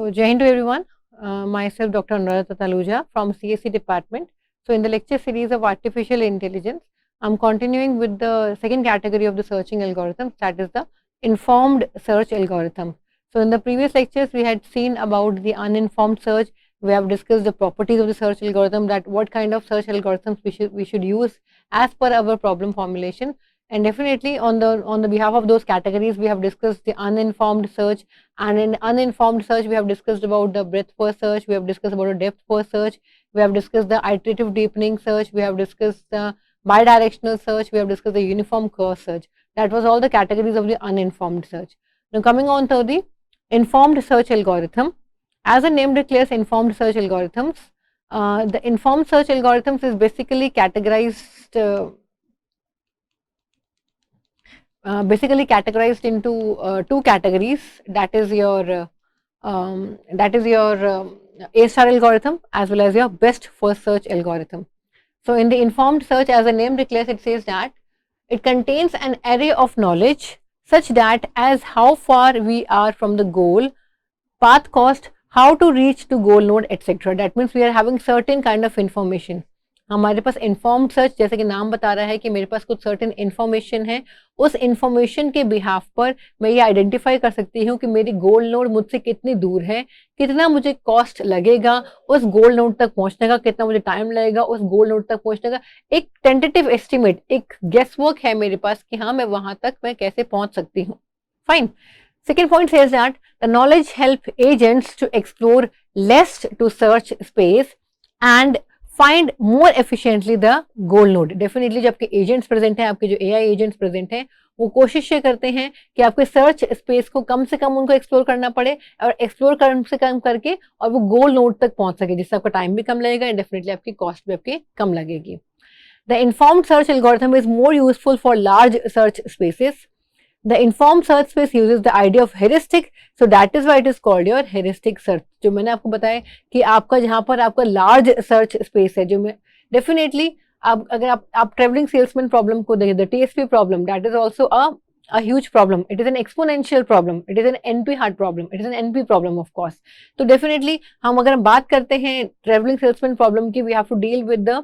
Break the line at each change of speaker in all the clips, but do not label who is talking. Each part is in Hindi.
So, Jai Hind to everyone. Myself, Dr. Anuradha Taluja from CSC department. So, in the lecture series of artificial intelligence, I'm continuing with the second category of the searching algorithm, that is the informed search algorithm. So, in the previous lectures, we had seen about the uninformed search. We have discussed the properties of the search algorithm, that what kind of search algorithms we should use as per our problem formulation. And definitely on the behalf of those categories, we have discussed the uninformed search, and in uninformed search we have discussed about the breadth first search, we have discussed about the depth first search, we have discussed the iterative deepening search, we have discussed the bidirectional search, we have discussed the uniform cross search. That was all the categories of the uninformed search. Now coming on to the informed search algorithm. As the name declares, informed search algorithms, the informed search algorithms is basically categorized into two categories, that is your A star algorithm as well as your best first search algorithm. So in the informed search, as the name declares, it says that it contains an array of knowledge such that as how far we are from the goal, path cost, how to reach to goal node, etc. That means we are having certain kind of information. हमारे पास इन्फॉर्म्ड सर्च, जैसे कि नाम बता रहा है कि मेरे पास कुछ सर्टेन इन्फॉर्मेशन है, उस इन्फॉर्मेशन के बिहाफ पर मैं ये आइडेंटिफाई कर सकती हूँ कि मेरी गोल नोड मुझसे कितनी दूर है, कितना मुझे कॉस्ट लगेगा उस गोल नोड तक पहुंचने का, कितना मुझे टाइम लगेगा उस गोल नोड तक पहुंचने का। एक टेंटेटिव एस्टिमेट, एक गेस वर्क है मेरे पास कि हाँ मैं वहां तक मैं कैसे पहुंच सकती हूँ। Fine. Second point says that the knowledge help agents to explore less to search space and find more efficiently the goal node. Definitely जब आपके agents present हैं, आपके जो AI agents present हैं, वो कोशिश ये करते हैं कि आपके सर्च स्पेस को कम से कम उनको एक्सप्लोर करना पड़े और एक्सप्लोर कम से कम करके और वो गोल नोड तक पहुंच सके, जिससे आपका टाइम भी कम लगेगा एंड डेफिनेटली आपकी कॉस्ट भी आपकी कम लगेगी। The informed search algorithm is more useful for large search spaces. The informed search space uses the idea of heuristic, so that is why it is called your heuristic search. जो मैंने आपको बताया कि आपका जहाँ पर आपका large search space है, जो मैं definitely अगर आप traveling salesman problem को देखें, the TSP problem, that is also a huge problem. It is an exponential problem. It is an NP hard problem. It is an NP problem of course. तो definitely हम अगर बात करते हैं traveling salesman problem की, we have to deal with the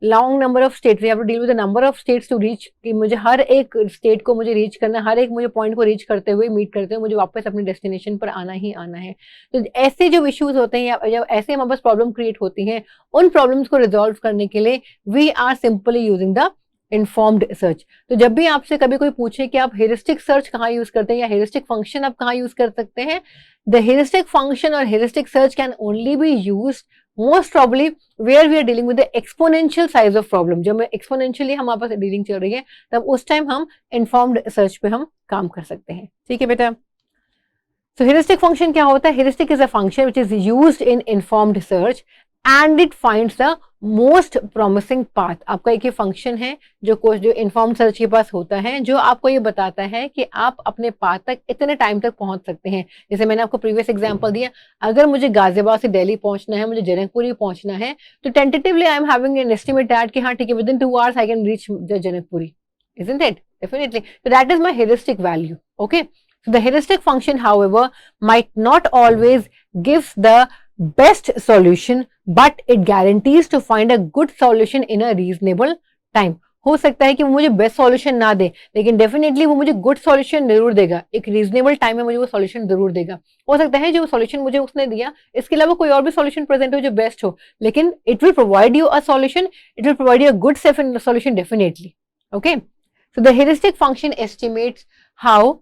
long number of state, we have to deal with the number of states to reach, कि मुझे हर एक स्टेट को मुझे रीच करना, हर एक मुझे पॉइंट को रीच करते हुए, मीट करते हुए मुझे वापस अपने डेस्टिनेशन पर आना ही आना है। तो ऐसे जो इश्यूज होते हैं या जब ऐसे हमारे पास प्रॉब्लम क्रिएट होती हैं, उन प्रॉब्लम्स को रिजॉल्व करने के लिए we are simply using the informed search. तो जब भी आपसे कभी कोई पूछे कि आप हेरिस्टिक सर्च कहाँ यूज करते हैं या हेरिस्टिक फंक्शन आप कहाँ यूज कर सकते हैं, द हेरिस्टिक फंक्शन और heuristic search can only be used most probably where we are dealing with the exponential size of problem. जब मैं exponentially हमारे पास डीलिंग चल रही है, तब उस टाइम हम informed search पे हम काम कर सकते हैं। ठीक है बेटा। So heuristic function क्या होता है? Heuristic is a function which is used in informed search and it finds the most promising path. आपका एक ये फंक्शन है जो informed search के पास होता है, जो आपको ये बताता है कि आप अपने पाथ तक इतने टाइम तक पहुंच सकते हैं। जैसे मैंने आपको प्रीवियस एग्जांपल दिया, अगर मुझे गाजियाबाद से दिल्ली पहुंचना है, मुझे जनकपुरी पहुंचना है, तो tentatively I am having an estimate that कि हाँ ठीक है, within 2 hours I can reach Janakpuri, isn't it? Definitely. So that is my heuristic value. Okay. So the heuristic function, however, might not always give the best solution, but it guarantees to find a good solution in a reasonable time. हो सकता है कि वो मुझे बेस्ट सॉल्यूशन ना दे, लेकिन डेफिनेटली वो मुझे गुड सॉल्यूशन जरूर देगा, एक रीजनेबल टाइम में मुझे वो सॉल्यूशन जरूर देगा। हो सकता है जो सॉल्यूशन मुझे उसने दिया, इसके अलावा कोई और भी सॉल्यूशन प्रेजेंट हो जो बेस्ट हो, लेकिन it will provide you a solution, it will provide you a good solution definitely. Okay. So the heuristic function estimates how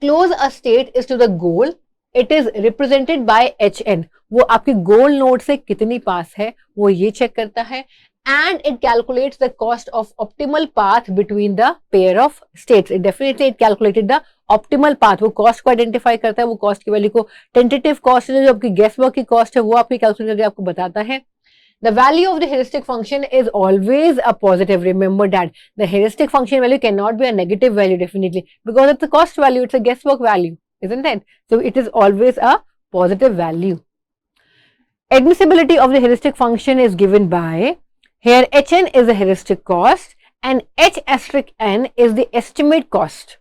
close a state is to the goal, it is represented by HN। वो आपके गोल नोड से कितनी पास है वो ये चेक करता है, and it calculates the cost of optimal path between the pair of states. It definitely it calculated the optimal path, वो कॉस्ट को आइडेंटिफाई करता है, वो कॉस्ट की वैल्यू को, टेंटेटिव कॉस्ट जो आपकी गेस वर्क की कॉस्ट है वो आपकी कैलकुलेट करके आपको बताता है। The value of the heuristic function is always a positive. Remember that the heuristic function value cannot be a negative value definitely, because it's a cost value, it's a guesswork value, isn't it? So it is always a positive value. Admissibility of the heuristic function is given by, here HN is the heuristic cost and H*n is the estimate cost.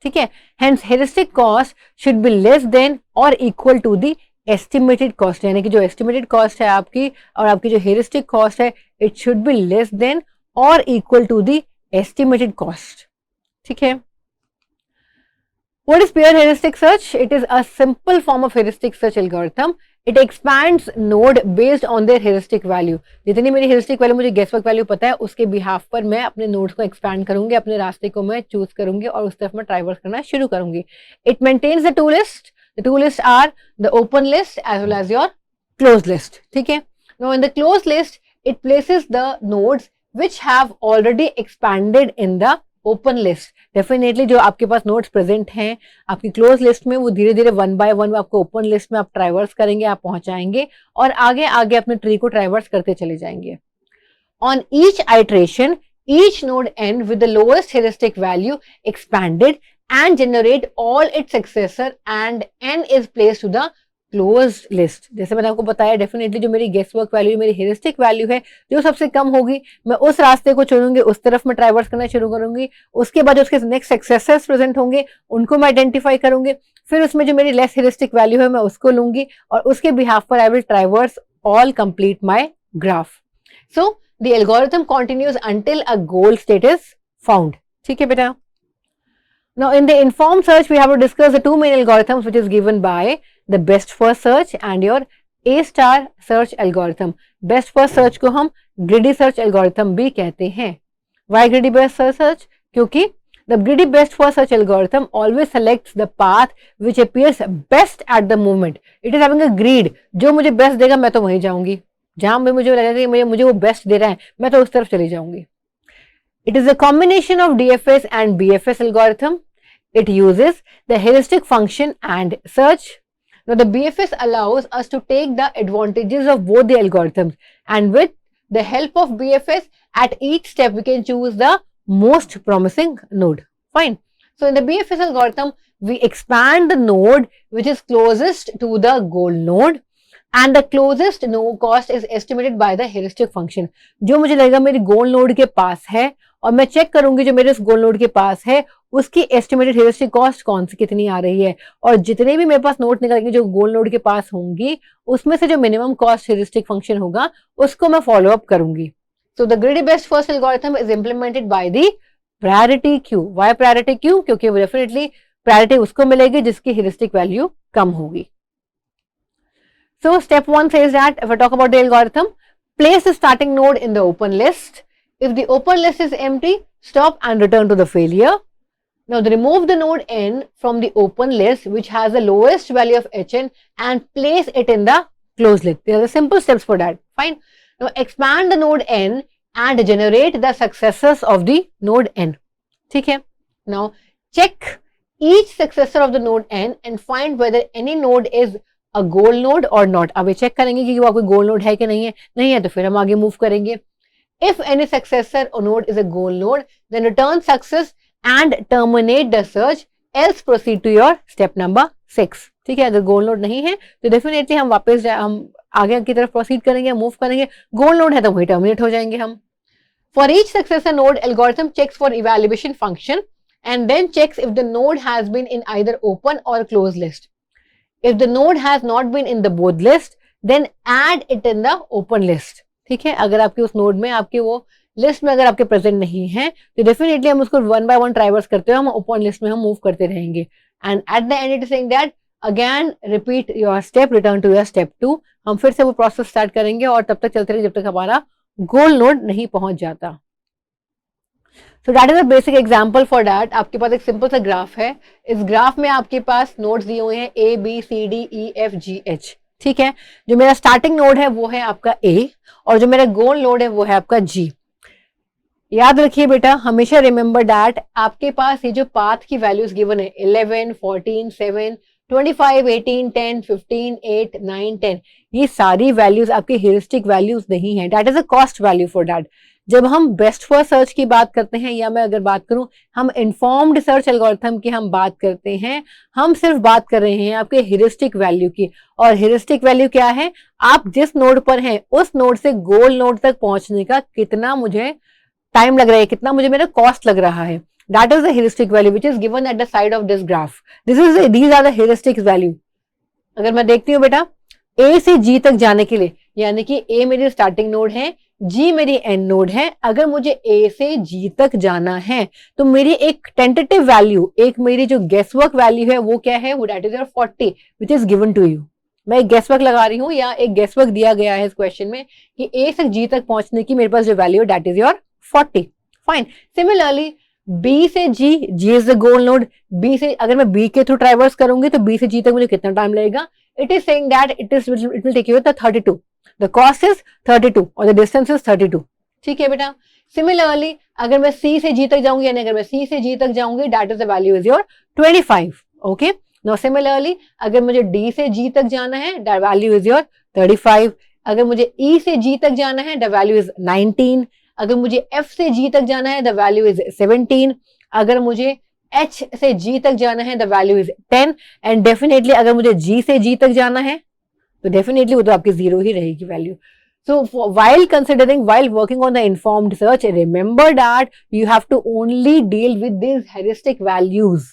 ठीक है। Hence heuristic cost should be less than or equal to the estimated cost, यानी कि जो एस्टिमेटेड कॉस्ट है आपकी और आपकी जो हेरिस्टिक कॉस्ट है, it should be less than or equal to the estimated cost, ठीक है। What is pure heuristic search? It is a simple form of heuristic search algorithm. It expands node based on their heuristic value. जितनी मेरी heuristic value मुझे guesswork value पता है, उसके behalf पर मैं अपने nodes को expand करूंगी, अपने रास्ते को मैं choose करूंगी और उस तरफ मैं traverse करना शुरू करूंगी. It maintains the two lists. The two lists are the open list as well as your closed list. ठीक है. Now in the closed list, it places the nodes which have already expanded in the open list. Definitely जो आपके पास नोड्स प्रेजेंट हैं आपकी क्लोज लिस्ट में, वो धीरे धीरे वन बाय वन आपको ओपन लिस्ट में आप ट्राइवर्स करेंगे, आप पहुंचाएंगे और आगे आगे अपने ट्री को ट्राइवर्स करते चले जाएंगे. On each iteration each node and with the lowest heuristic value expanded and generate all its successor and N is placed to the closed list. जैसे मैंने आपको बताया, डेफिनेटली जो मेरी गेस वर्क वैल्यू, मेरी हेरिस्टिक वैल्यू है, जो सबसे कम होगी, मैं उस रास्ते को चुनूंगी, उस तरफ मैं ट्राइवर्स करना शुरू करूंगी. उसके बाद उसके नेक्स्ट सक्सेसर्स प्रेजेंट होंगे, उनको मैं आइडेंटिफाई करूंगी. फिर उसमें जो मेरी लेस हेरिस्टिक वैल्यू है मैं उसको लूंगी और उसके बिहाफ पर I will traverse all complete my graph. So the algorithm continues until a goal state is found. ठीक है बेटा. Now in the informed search we have to discuss the two main algorithms which is given by the best first search and your A star search algorithm. Best first search को हम greedy search algorithm भी कहते हैं. Why greedy best first search? क्योंकि the greedy best first search algorithm always selects the path which appears best at the moment. It is having a greed. जो मुझे best देगा मैं तो वहीं जाऊंगी, जहां भी मुझे लगेगा कि मुझे वो best दे रहा है मैं तो उस तरफ चली जाऊंगी. It is a combination of DFS and BFS algorithm. It uses the heuristic function and search. Now the BFS allows us to take the advantages of both the algorithms, and with the help of BFS at each step we can choose the most promising node. Fine. So in the BFS algorithm we expand the node which is closest to the goal node and the closest node cost is estimated by the heuristic function. जो मुझे लगेगा मेरी गोल नोड के पास है और मैं चेक करूंगी जो मेरे इस गोल नोड के पास है उसकी एस्टिमेटेड हेरिस्टिक कॉस्ट कौन सी कितनी आ रही है, और जितने भी मेरे पास नोट निकलेंगे जो गोल नोड के पास होंगी उसमें से जो मिनिमम कॉस्ट हेरिस्टिक फंक्शन होगा उसको मैं फॉलो अप करूंगी. So the greedy best first algorithm is implemented by the priority queue. Why priority queue? क्योंकि वो डेफिनेटली प्रायोरिटी उसको मिलेगी जिसकी हेरिस्टिक वैल्यू कम होगी. So step 1 says that if I talk about the algorithm, place the starting node in the open list. If the open list is empty, stop and return to the failure. Now remove the node n from the open list which has the lowest value of hn and place it in the closed list. There are the simple steps for that. Fine. Now expand the node n and generate the successors of the node n. ठीक है. Now check each successor of the node n and find whether any node is a goal node or not. अब ये चेक करेंगे कि वो कोई गोल नोड है कि नहीं है. नहीं है तो फिर हम आगे मूव करेंगे. If any successor or node is a goal node, then return success and terminate the search. Else proceed to your step number 6. ठीक है. अगर गोल नोड नहीं है तो डेफिनेटली हम वापस हम आगे की तरफ प्रोसीड करेंगे, मूव करेंगे. गोल नोड है तो वही टर्मिनेट हो जाएंगे हम. For each successor node, algorithm checks for evaluation function and then checks if the node has been in either open or closed list. If the node has not been in the both list, then add it in the open list. ठीक है. अगर आपके उस नोड में आपके वो लिस्ट में अगर आपके प्रेजेंट नहीं है तो डेफिनेटली हम उसको वन बाय वन ट्राइवर्स करते हुए हम ओपन लिस्ट में हम मूव करते रहेंगे. And at the end it is saying that again repeat your step, return to your step 2. हम फिर से वो प्रोसेस स्टार्ट करेंगे और तब तक चलते रहेंगे जब तक हमारा गोल नोड नहीं पहुंच जाता. So that is a basic example for that. आपके पास एक सिंपल सा ग्राफ है. इस ग्राफ में आपके पास नोड्स दिए हुए हैं A, B, C, D, E, F, G, H. ठीक है. जो मेरा स्टार्टिंग नोड है वो है आपका A और जो मेरा गोल नोड है वो है आपका G. याद रखिए बेटा, हमेशा रिमेंबर दैट आपके पास ये जो पाथ की वैल्यूज गिवन है 11, 14, 7, 25, 18, 10, 15, 8, 9, 10, ये सारी वैल्यूज आपकी हेरिस्टिक वैल्यूज नहीं है. That is a cost value for that. जब हम बेस्ट फर्स्ट सर्च की बात करते हैं या मैं अगर बात करूं हम इन्फॉर्म्ड सर्च एल्गोरिथम की हम बात करते हैं, हम सिर्फ बात कर रहे हैं आपके हेरिस्टिक वैल्यू की. और हेरिस्टिक वैल्यू क्या है? आप जिस नोड पर हैं उस नोड से गोल नोड तक पहुंचने का कितना मुझे टाइम लग रहा है, कितना मुझे मेरा कॉस्ट लग रहा है. That is the heuristic value which is given at the side of this graph. These are the heuristic value. अगर मैं देखती हूँ बेटा A से G तक जाने के लिए, यानी कि A मेरी स्टार्टिंग नोड है, G मेरी एंड नोड है, अगर मुझे A से G तक जाना है तो मेरी एक टेंटेटिव वैल्यू, एक मेरी जो गेसवर्क वैल्यू है वो क्या है, वो that is your 40 which is given to you. मैं एक गेसवर्क लगा रही हूँ या एक गेसवर्क दिया गया है इस क्वेश्चन में कि A से G तक पहुंचने की मेरे पास जो वैल्यू है that is your 40. Fine. Similarly B से G, G is the goal node. B से अगर मैं B के थ्रू ट्राइवर्स करूंगी तो B से G तक मुझे कितना टाइम लगेगा? It is saying that it will take you the 32. The cost is 32 और the distance is 32. ठीक है बेटा. Similarly, अगर मैं C से G तक जाऊंगी, यानी अगर मैं C से G तक जाऊंगी, that is the value is your 25. Okay. Now similarly, अगर मुझे D से G तक जाना है, that value is your 35. अगर मुझे E से G तक जाना है, the value is 19. अगर मुझे F से G तक जाना है, the value is 17. अगर मुझे H से G तक जाना है, the value is 10. And definitely अगर मुझे G से G तक जाना है तो डेफिनेटली वो तो आपकी 0 ही रहेगी value. So while working on the informed search, remember that you have to only deal with these heuristic values.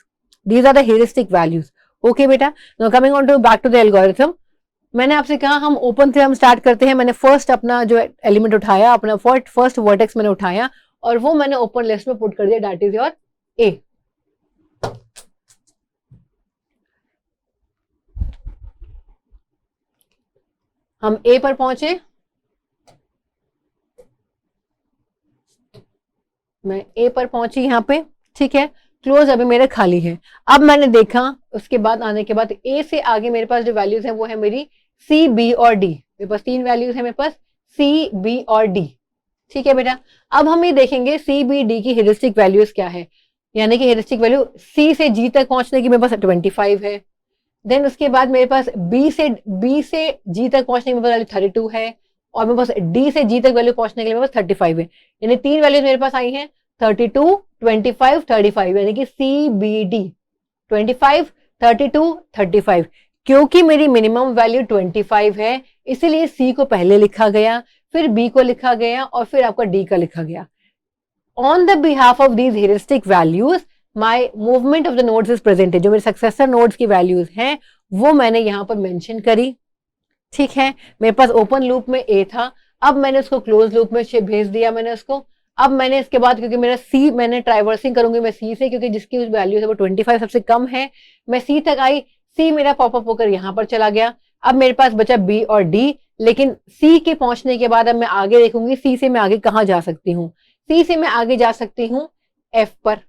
These are the heuristic values. Okay बेटा. Now coming on to back to the algorithm. मैंने आपसे कहा हम ओपन से हम स्टार्ट करते हैं. मैंने फर्स्ट अपना जो एलिमेंट उठाया, अपना फर्स्ट वर्टेक्स मैंने उठाया और वो मैंने ओपन लिस्ट में पुट कर दिया, दैट इज योर A. हम A पर पहुंचे, मैं A पर पहुंची यहां पे. ठीक है. क्लोज अभी मेरे खाली है. अब मैंने देखा उसके बाद आने के बाद A से आगे मेरे पास जो वैल्यूज है वो है मेरी C, B और D. मेरे पास 3 वैल्यूज है मेरे पास C, B और D. ठीक है बेटा. अब हम ये देखेंगे C, B, D की हेरिस्टिक वैल्यूज क्या है. यानी कि हेरिस्टिक वैल्यू C से G तक पहुंचने की मेरे पास 25 है. देन उसके बाद मेरे पास B से G तक पहुंचने की मेरे पास वैल्यू 32 है और मेरे पास D से G तक वैल्यू पहुंचने के लिए मेरे पास 35 है. यानी 3 वैल्यूज मेरे पास आई हैं 32, 25, 35. यानी कि C, B, D 25, 32, 35. क्योंकि मेरी मिनिमम वैल्यू 25 है इसीलिए C को पहले लिखा गया, फिर B को लिखा गया और फिर आपका D का लिखा गया. On the behalf of these heuristic values my movement of the nodes is presented. जो मेरे सक्सेसर नोड्स की वैल्यूज हैं वो मैंने यहां पर मेंशन करी. ठीक है. मेरे पास ओपन लूप में A था, अब मैंने उसको क्लोज लूप में भेज दिया मैंने उसको. अब मैंने इसके बाद क्योंकि मेरा C मैंने ट्राइवर्सिंग करूंगी मैं C से, क्योंकि जिसकी वैल्यू है वो 25 सबसे कम है. मैं C तक आई, C मेरा पॉपअप होकर यहां पर चला गया. अब मेरे पास बचा B और D, लेकिन C के पहुंचने के बाद अब मैं आगे देखूंगी C से मैं आगे कहां जा सकती हूँ. C से मैं आगे जा सकती हूँ F पर,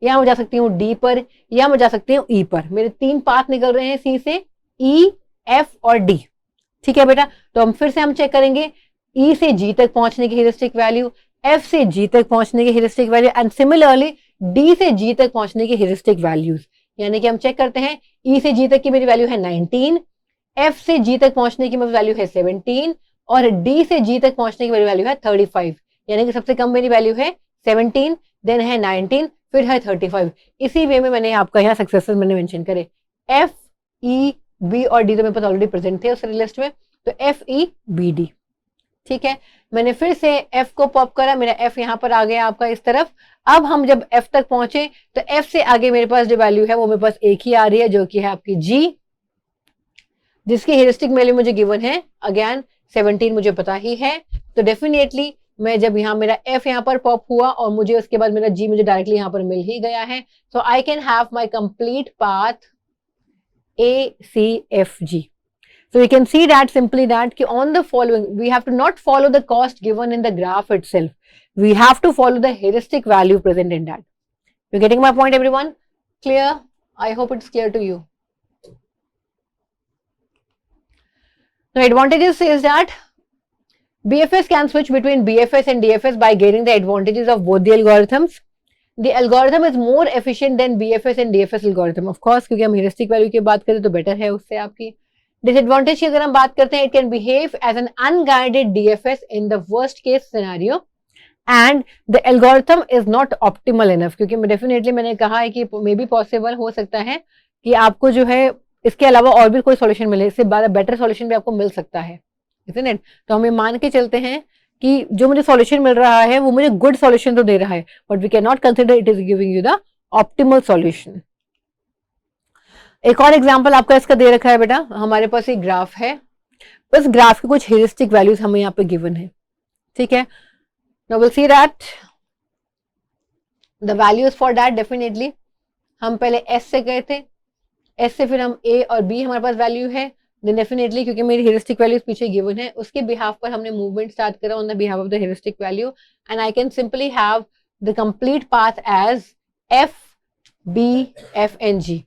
या मैं जा सकती हूँ D पर, या मैं जा सकती हूँ E पर. मेरे 3 पाथ निकल रहे हैं C से E, F और D. ठीक है बेटा. तो हम फिर से हम चेक करेंगे E से G तक पहुंचने की हेरिस्टिक वैल्यू, F से G तक पहुंचने की heuristic value and similarly D से G तक पहुंचने की हेरिस्टिक वैल्यूज. यानी कि हम चेक करते हैं E से G तक की मेरी वैल्यू है 19, F से G तक पहुंचने की मेरी वैल्यू है 17 और D से G तक पहुंचने की मेरी वैल्यू है 35. यानी कि सबसे कम मेरी वैल्यू है 17, देन है 19, फिर है 35. इसी वे में मैंने आपका यहाँ सक्सेसर मैंने मेंशन करे. F, E, B और D तो मेरे पास ऑलरेडी प्रेजेंट थे उस लिस्ट में, तो F, E, B, D. ठीक है. मैंने फिर से F को पॉप करा, मेरा F यहाँ पर आ गया आपका इस तरफ. अब हम जब F तक पहुंचे तो F से आगे मेरे पास जो वैल्यू है वो मेरे पास एक ही आ रही है जो कि है आपकी G, जिसकी हेरिस्टिक वैल्यू मुझे गिवन है अगेन 17 मुझे पता ही है. तो डेफिनेटली मैं जब यहाँ मेरा F यहाँ पर पॉप हुआ और मुझे उसके बाद मेरा G मुझे डायरेक्टली यहाँ पर मिल ही गया है. So I can have my complete path A, C, F, G. So we can see that simply that on the following, we have to not follow the cost given in the graph itself. We have to follow the heuristic value present in that. You're getting my point, everyone? Clear? I hope it's clear to you. The advantages is that BFS can switch between BFS and DFS by gaining the advantages of both the algorithms. The algorithm is more efficient than BFS and DFS algorithm. Of course, क्योंकि हम heuristic value की बात करें तो better है उससे आपकी. डिसएडवांटेज की अगर हम बात करते हैं, it can behave as an unguided DFS in the worst case scenario and the algorithm is not optimal enough. क्योंकि डेफिनेटली मैंने कहा है कि मे बी पॉसिबल हो सकता है कि आपको जो है इसके अलावा और भी कोई सॉल्यूशन मिले, इससे बेटर सॉल्यूशन भी आपको मिल सकता है, इजंट इट. तो हम ये मान के चलते हैं कि जो मुझे सॉल्यूशन मिल रहा है वो मुझे गुड सॉल्यूशन तो दे रहा है, but we can not consider it is giving you the optimal solution. एक और एग्जांपल आपका इसका दे रखा है बेटा, हमारे पास एक ग्राफ है, बस ग्राफ के कुछ हेरिस्टिक वैल्यूज हमें यहाँ पे गिवन है, ठीक है। Now will see that the values for that. Definitely हम पहले एस से गए थे, एस से फिर हम ए और बी हमारे पास वैल्यू है, देन डेफिनेटली क्योंकि मेरी हेरिस्टिक वैल्यूज पीछे गिवन है, उसके बिहाफ पर हमने मूवमेंट स्टार्ट करा on the behalf of the heuristic value, and I can simply have the complete path as F B F N G,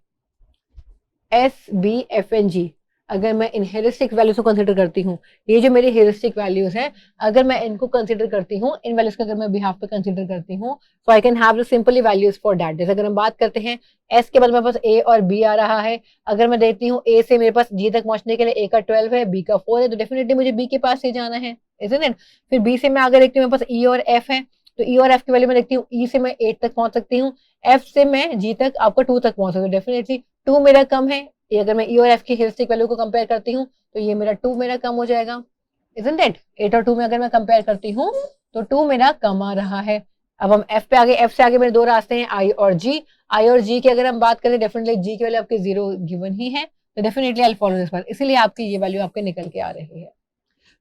S B F N G. अगर मैं इन हेरिस्टिक वैल्यूज को कंसिडर करती हूँ, ये जो मेरी हेरिस्टिक वैल्यूज हैं, अगर मैं इनको कंसिडर करती हूँ, इन वैल्यूज को अगर मैं बिहाफ पे कंसिडर करती हूँ, so I can have the simply values for that. जैसे अगर हम बात करते हैं एस के बाद मेरे पास ए और बी आ रहा है, अगर मैं देखती हूँ ए से मेरे पास जी तक पहुंचने के लिए ए का 12 है, बी का 4 है, तो डेफिनेटली मुझे बी के पास से जाना है, इजंट इट। फिर बी से मैं अगर देखती हूँ मेरे पास ई और एफ है, तो ई और एफ की वैल्यू मैं देखती हूँ, ई से मैं 8 तक पहुंच सकती हूँ, एफ से मैं जी तक आपका 2 तक पहुंच सकती हूँ, डेफिनेटली 2 मेरा कम है। ये अगर मैं ई और एफ की हेरिस्टिक वैल्यू को कंपेयर करती हूँ तो ये मेरा 2 मेरा कम हो जाएगा, इजंट इट। 8 और 2 में अगर मैं कंपेयर करती हूँ तो 2 मेरा कम आ रहा है। अब हम एफ पे आगे, एफ से आगे मेरे दो रास्ते हैं आई और जी। आई और जी की अगर हम बात करें, डेफिनेटली जी की वैल्यू आपकी 0 गिवन ही है, तो definitely I will follow this path, इसीलिए आपकी ये वैल्यू आपके निकल के आ रही है।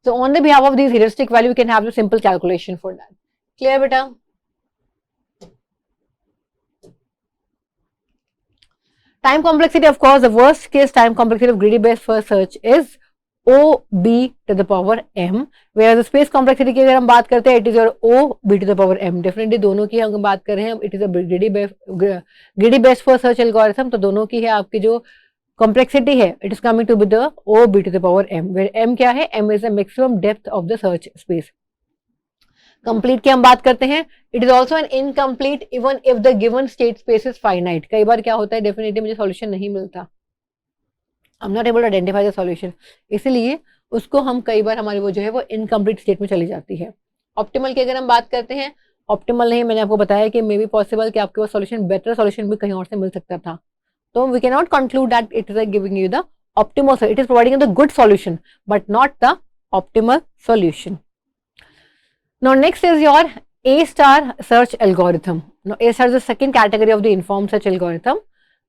So on the behalf of this heuristic value we can have the simple calculation for that. Clear बेटा? Time complexity, of course, the worst case time complexity of greedy best first search is OB to the power m, whereas the space complexity की अगर हम बात करते हैं, it is your OB to the power m। Definitely दोनों की हम बात कर रहे हैं, it is a greedy best first search algorithm, तो दोनों की है आपकी जो complexity है, it is coming to be the OB to the power m, where m क्या है, m is the maximum depth of the search space। Complete की हम बात करते हैं, it is also an incomplete even if the given state space is finite. कई बार क्या होता है, डेफिनेटली मुझे सॉल्यूशन नहीं मिलता, I am not able to identify the solution, इसलिए उसको हम कई बार हमारी वो जो है वो इनकम्प्लीट स्टेट में चली जाती है। ऑप्टिमल की अगर हम बात करते हैं, ऑप्टिमल नहीं, मैंने आपको बताया कि मे बी पॉसिबल कि आपके पास सॉल्यूशन, बेटर सॉल्यूशन भी कहीं और से मिल सकता था, तो we can not conclude that it is giving you the optimal, it is providing the good solution but not the optimal solution. Now next is your A-star search algorithm. Now A-star is the second category of the informed search algorithm.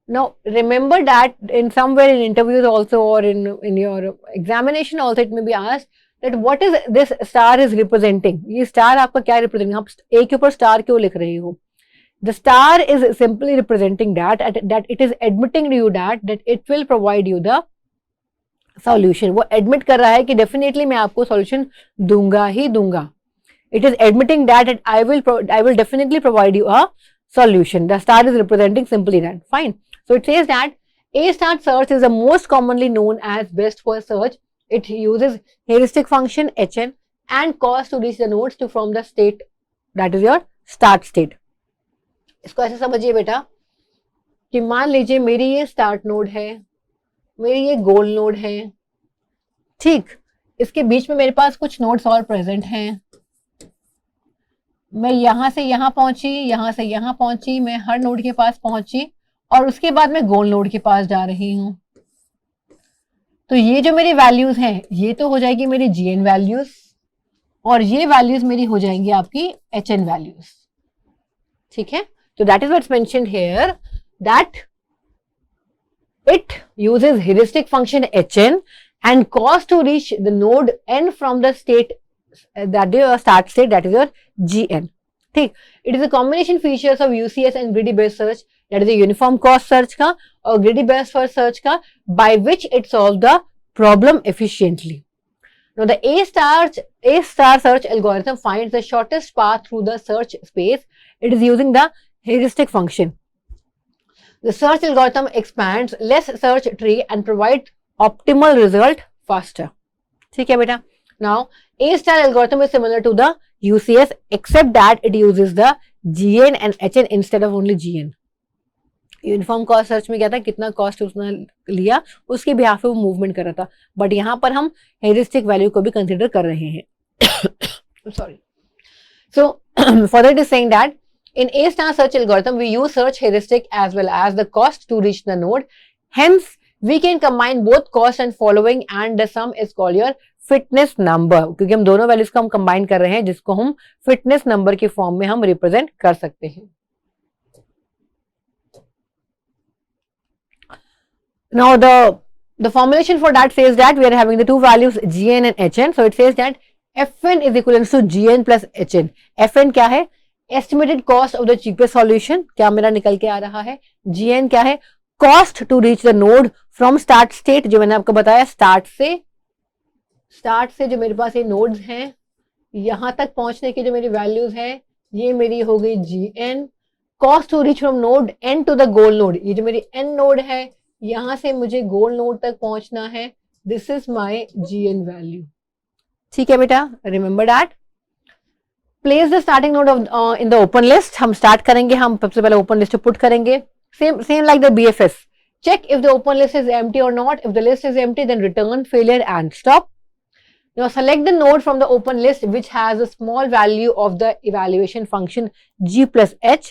Now remember that in somewhere in interviews also or in your examination also it may be asked that what is this star is representing. ये star आपका क्या representing? आप A के ऊपर star क्यों लिख रहे हो? The star is simply representing that it is admitting to you that it will provide you the solution. वो admit कर रहा है कि definitely मैं आपको solution दूंगा ही दूंगा। It is admitting that I will definitely provide you a solution. The star is representing simply that. Fine. So it says that A-star search is the most commonly known as best first search. It uses heuristic function Hn and cost to reach the nodes to from the state that is your start state. इसको ऐसे समझिए बेटा कि मान लीजिए मेरी ये स्टार्ट नोड है, मेरी ये गोल नोड है, ठीक, इसके बीच में मेरे पास कुछ नोड्स और प्रेजेंट हैं, मैं यहां से यहां पहुंची, यहां से यहां पहुंची, मैं हर नोड के पास पहुंची और उसके बाद मैं गोल नोड के पास जा रही हूं। तो ये जो मेरी वैल्यूज हैं, ये तो हो जाएगी मेरी जीएन वैल्यूज और ये वैल्यूज मेरी हो जाएंगी आपकी एचएन वैल्यूज, ठीक है। तो that is what's mentioned here that it uses heuristic function HN and cost to reach the node n from the state that is your start state, that is your gn, ठीक। it is a combination features of UCS and greedy based search, that is a uniform cost search का और greedy based first search का, by which it solves the problem efficiently. Now the A-star search algorithm finds the shortest path through the search space. It is using the heuristic function. The search algorithm expands less search tree and provides optimal result faster, ठीक है बेटा। Now A-star algorithm is similar to the UCS except that it uses the GN and HN instead of only GN. Uniform cost search में क्या था, कितना कॉस्ट उसने लिया उसके बिहाफ पे वो मूवमेंट कर रहा था, बट यहाँ पर हम हेरिस्टिक वैल्यू को भी कंसिडर कर रहे हैं। Sorry. So further it is saying that in A-star search algorithm we use search heuristic as well as the cost to reach the node, hence we can combine both cost and following and the sum is called your fitness number, क्योंकि हम दोनों वैल्यूज को हम कंबाइन कर रहे हैं, जिसको हम फिटनेस नंबर की फॉर्म में हम रिप्रेजेंट कर सकते हैं. Now the formulation for that says that we are having the two values gn and hn. So it says that fn is equivalent to gn plus hn. fn क्या है? Estimated cost of the cheapest solution. क्या मेरा निकल के आ रहा है? gn क्या है? Cost to reach the node from start state, जो मैंने आपको बताया स्टार्ट से जो मेरे पास ये नोड्स हैं, यहां तक पहुंचने की जो मेरी वैल्यूज हैं, ये मेरी हो गई gn. Cost to reach from node n to the goal node, ये जो मेरी n नोड है, यहां से मुझे गोल नोड तक पहुंचना है. This is my gn value. ठीक है बेटा, remember that. Place the starting node of in the open list. हम स्टार्ट करेंगे, हम सबसे पहले ओपन लिस्ट पुट करेंगे. Same like the BFS. Check if the open list is empty or not. If the list is empty then return failure and stop. Now select the node from the open list which has a small value of the evaluation function g plus h.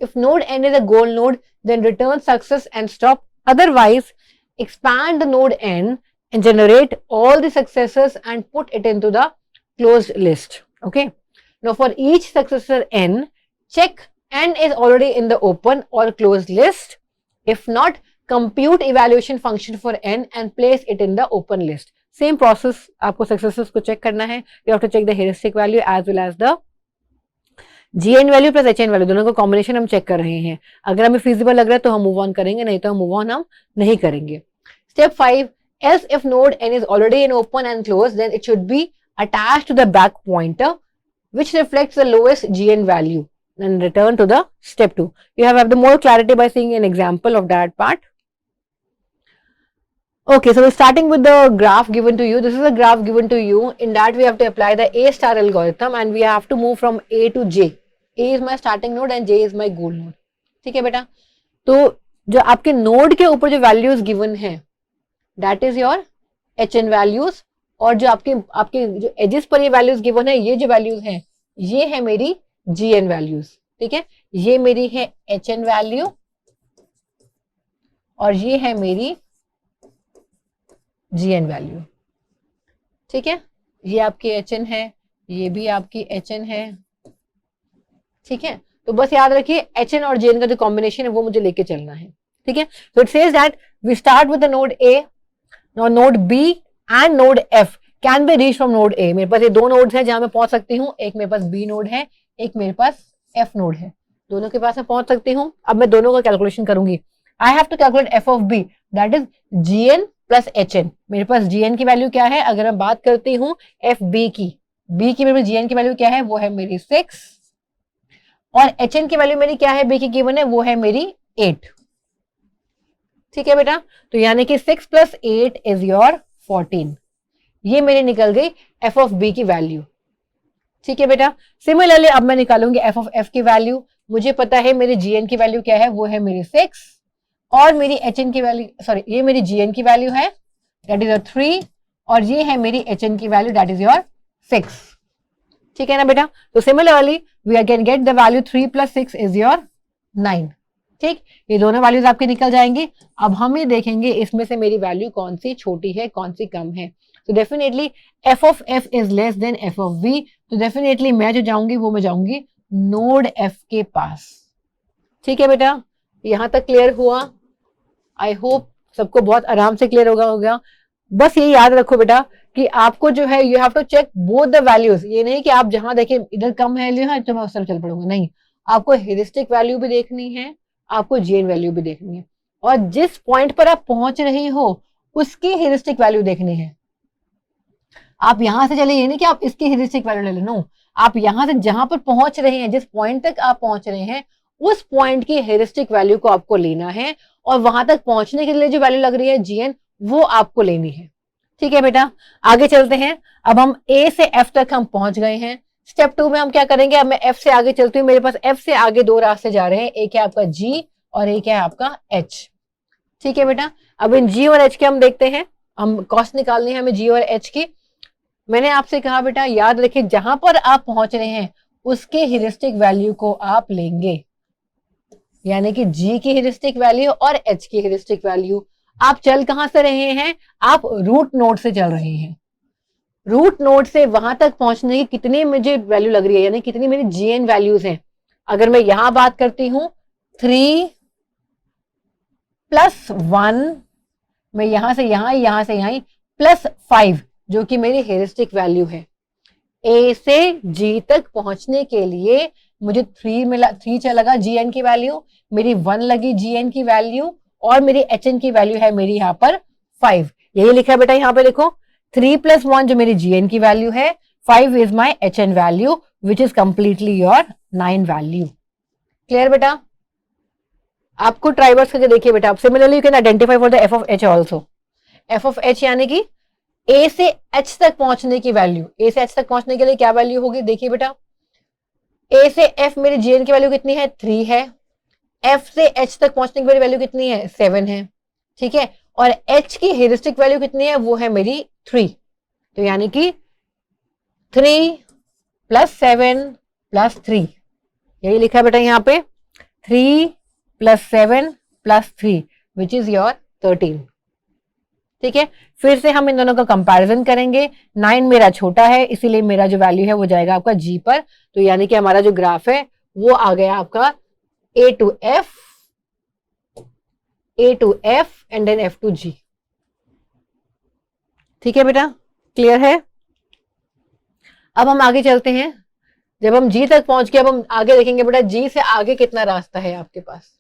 If node n is a goal node, then return success and stop. Otherwise, expand the node n and generate all the successors and put it into the closed list. Okay. Now for each successor n, check n is already in the open or closed list. If not, compute evaluation function for n and place it in the open list. Same process, आपको successors को check करना है. You have to check the heuristic value as well as the gn value plus hn value, दोनों का कॉम्बिनेशन हम चेक कर रहे हैं. अगर हमें feasible लग रहा है तो हम मूव ऑन करेंगे, नहीं तो हम मूव ऑन हम नहीं करेंगे. Step 5, else if node n is already in open and closed, then it should be attached to the back pointer which reflects the lowest gn value and return to the step 2. You have the more clarity by seeing an example of that part. Okay, so we're starting with the graph given to you. This is a graph given to you. In that we have to apply the A star algorithm and we have to move from A to J. A is my starting node and J is my goal node. ठीक है बेटा. तो जो आपके नोड के ऊपर जो वैल्यूज गिवन है, that is your HN values, और जो आपके जो एजेस पर ये वैल्यूज गिवन है, ये जो वैल्यूज हैं, ये है मेरी GN वैल्यूज. ठीक है, ये मेरी है HN वैल्यू और ये है मेरी gn वैल्यू. ठीक है, ये आपकी hn है, ये भी आपकी hn है. ठीक है, तो बस याद रखिए hn और gn का जो कॉम्बिनेशन है वो मुझे लेके चलना है. ठीक है, so it says that we start with the node A. Now node B and node F can be reached from node A. मेरे पास ये दो नोड्स हैं जहां मैं पहुंच सकती हूँ. एक मेरे पास B नोड है, एक मेरे पास F नोड है. दोनों के पास मैं पहुंच सकती हूँ. अब मैं दोनों का कैलकुलेशन करूंगी. I have to calculate f of B, that is gn plus hn. मेरे पास gn की वैल्यू क्या है? अगर मैं बात करती हूँ fb की, b की मेरे gn की वैल्यू क्या है? वो है मेरी 6 और hn की वैल्यू मेरी क्या है? b की गिवन है, वो है मेरी 8. ठीक है बेटा, तो यानी कि 6 प्लस 8 इज योर 14. ये मेरी निकल गई f ऑफ b की वैल्यू. ठीक है बेटा, सिमिलरली अब मैं निकालूंगी f ऑफ f की वैल्यू. मुझे पता है मेरी gn की वैल्यू क्या है? वो है मेरी 6 और मेरी hn की वैल्यू, सॉरी, ये मेरी gn की वैल्यू है, दैट इज योर 3, और ये है मेरी hn की वैल्यू, दैट इज योर 6. ठीक है ना बेटा, तो similarly we can get the value 3 plus 6 is your 9. ठीक, ये दोनों वैल्यूज आपके निकल जाएंगे. अब हम ये देखेंगे इसमें से मेरी वैल्यू कौन सी छोटी है, कौन सी कम है. तो definitely f of f is less than f of v. तो डेफिनेटली मैं जो जाऊंगी वो मैं जाऊंगी नोड f के पास. ठीक है बेटा, यहां तक क्लियर हुआ? आई होप सबको बहुत आराम से क्लियर होगा. बस ये याद रखो बेटा कि आपको जो है you have to check both the values. ये नहीं कि आप जहां देखें इधर कम है तो मैं उस तरफ चल पड़ूंगा, नहीं. आपको हेरिस्टिक वैल्यू भी देखनी है, आपको GN वैल्यू भी देखनी है, और जिस पॉइंट पर आप पहुंच रही हो उसकी हेरिस्टिक वैल्यू देखनी है. आप यहां से चले, ये नहीं कि आप इसकी हेरिस्टिक वैल्यू ले लो. नो, आप यहां से जहां पर पहुंच रहे हैं, जिस पॉइंट तक आप पहुंच रहे हैं, उस पॉइंट की हेरिस्टिक वैल्यू को आपको लेना है और वहां तक पहुंचने के लिए जो वैल्यू लग रही है GN, वो आपको लेनी है. ठीक है बेटा, आगे चलते हैं. अब हम A से F तक हम पहुंच गए हैं. स्टेप 2 में हम क्या करेंगे? अब मैं F से आगे चलती हूँ. मेरे पास F से आगे दो रास्ते जा रहे हैं, एक है आपका G और एक है आपका H. ठीक है बेटा, अब इन G और H के हम देखते हैं. हम कॉस्ट निकालनी है हमें G और H की. मैंने आपसे कहा बेटा याद रखिए जहां पर आप पहुंच रहे हैं उसके हेरिस्टिक वैल्यू को आप लेंगे, यानी कि G की हेरिस्टिक वैल्यू और H की हेरिस्टिक वैल्यू. आप चल कहां से रहे हैं? आप रूट नोड से चल रहे हैं. रूट नोड से वहां तक पहुंचने की कितनी मुझे वैल्यू लग रही है, यानी कितनी मेरी GN वैल्यूज हैं। अगर मैं यहां बात करती हूं 3 + 1, मैं यहां से यहां से यहां +5 जो कि मेरी हेरिस्टिक वैल्यू है। A से G तक पहुंचने के लिए मुझे 3 लगा GN की वैल्यू, मेरी 1 लगी GN की वैल्यू, और मेरी HN की वैल्यू है मेरी यहाँ पर 5। यही लिखा है बेटा यहाँ पे देखो, 3 + 1 जो मेरी GN की वैल्यू है, 5 is my HN value which is completely your 9 value. Clear बेटा? आपको ट्राइवर्स करके देखिए बेटा। Similarly you can identify for the f of h also. f of h यानी कि A से H तक पहुंचने की वैल्यू, A से H तक पहुंचने के लिए क्या वैल्यू होगी, देखिए बेटा, A से F मेरी GN की वैल्यू कितनी है, 3 है। F से H तक पहुंचने की मेरी वैल्यू कितनी है, 7 है, ठीक है। और H की हेरिस्टिक वैल्यू कितनी है, वो है मेरी 3। तो यानी कि 3 + 7 + 3, यही लिखा है बेटा यहाँ पे, 3 + 7 + 3 विच इज योर 13। ठीक है, फिर से हम इन दोनों का कंपैरिजन करेंगे। 9 मेरा छोटा है, इसीलिए मेरा जो वैल्यू है वो जाएगा आपका G पर। तो यानी कि हमारा जो ग्राफ है वो आ गया आपका A to F and then F to G। ठीक है बेटा, क्लियर है? अब हम आगे चलते हैं। जब हम G तक पहुंच गए, अब हम आगे देखेंगे बेटा G से आगे कितना रास्ता है आपके पास।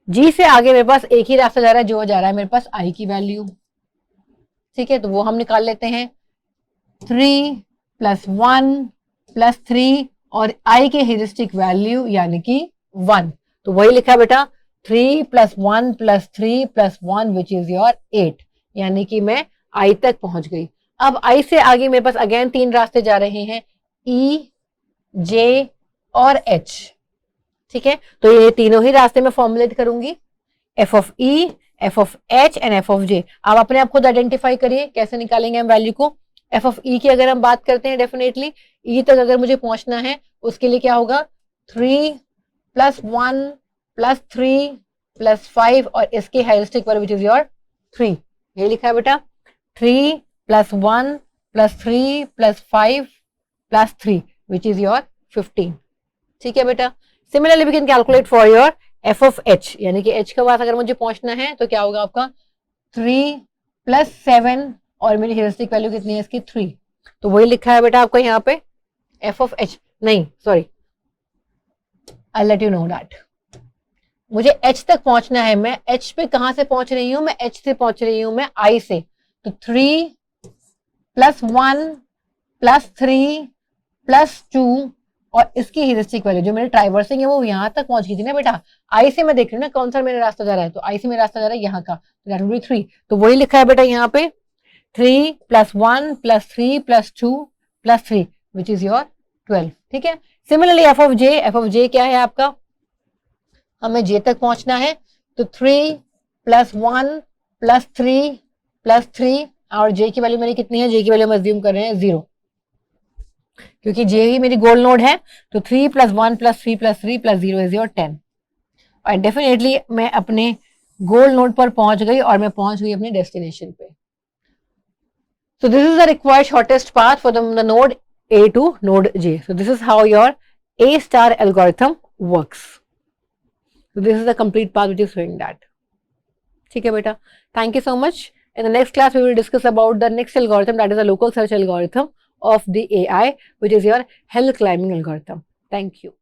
G से आगे मेरे पास एक ही रास्ता जा रहा है, जो जा रहा है मेरे पास I की वैल्यू। ठीक है, तो वो हम निकाल लेते हैं, 3 + 1 + 3 और I के हेरिस्टिक वैल्यू यानी कि 1। तो वही लिखा बेटा, 3 + 1 + 3 + 1 विच इज योर 8, यानी कि मैं I तक पहुंच गई। अब I से आगे मेरे पास अगेन 3 रास्ते जा रहे हैं, E, J और H। ठीक है, तो ये तीनों ही रास्ते में फॉर्मुलेट करूंगी, f of E, f of H and f of J। आप अपने आप खुद आइडेंटिफाई करिए कैसे निकालेंगे हम वैल्यू को। f of E की अगर हम बात करते हैं, डेफिनेटली E तक अगर मुझे पहुंचना है उसके लिए क्या होगा, 3 + 1 + 3 + 5 और इसके heuristic value which is your 3। ये लिखा है बेटा, 3 + 1 + 3 + 5 + 3 विच इज योर 15। ठीक है बेटा, similarly we can calculate for your f of h, यानी कि h के पास अगर मुझे पहुंचना है तो क्या होगा आपका, 3 + 7 और मेरी हेरिस्टिक वैल्यू कितनी है इसकी, 3। तो वही लिखा है बेटा आपको यहाँ पे, f of h, नहीं sorry, I let you know that, मुझे h तक पहुंचना है। मैं h पे कहां से पहुंच रही हूं, मैं h से पहुंच रही हूं मैं I से। तो 3 + 1 + 3 + 2 और इसकी हेरिस्टिक वैल्यू जो मेरी ट्राइवर्सिंग है वो यहां तक पहुंच गई थी ना बेटा। I से मैं देख रही हूँ ना कौन सा मेरा रास्ता जा रहा है, तो I से मेरा रास्ता जा रहा है यहाँ का, तो दैट विल बी 3। तो वही लिखा है बेटा यहाँ पे, 3 + 1 + 3 + 2 + 3 विच इज योर 12। ठीक है, सिमिलरली f of j क्या है आपका, हमें J तक पहुंचना है, तो 3 + 1 + 3 + 3 और J की वैल्यू मेरी कितनी है, J की वैल्यू हम अज्यूम कर रहे हैं 0, क्योंकि J ही मेरी गोल नोड है। तो 3 + 1 + 3 + 3 + 0 इज योर 10। और डेफिनेटली मैं अपने गोल नोड पर पहुंच गई और मैं पहुंच गई अपने डेस्टिनेशन पे। So this is the required shortest path for the node A to node J. So this is how your A star algorithm works. So this is the complete path which is showing that. ठीक है बेटा, thank you so much. In the next class we will discuss about the next algorithm, that is a local search algorithm of the AI, which is your hill climbing algorithm. Thank you.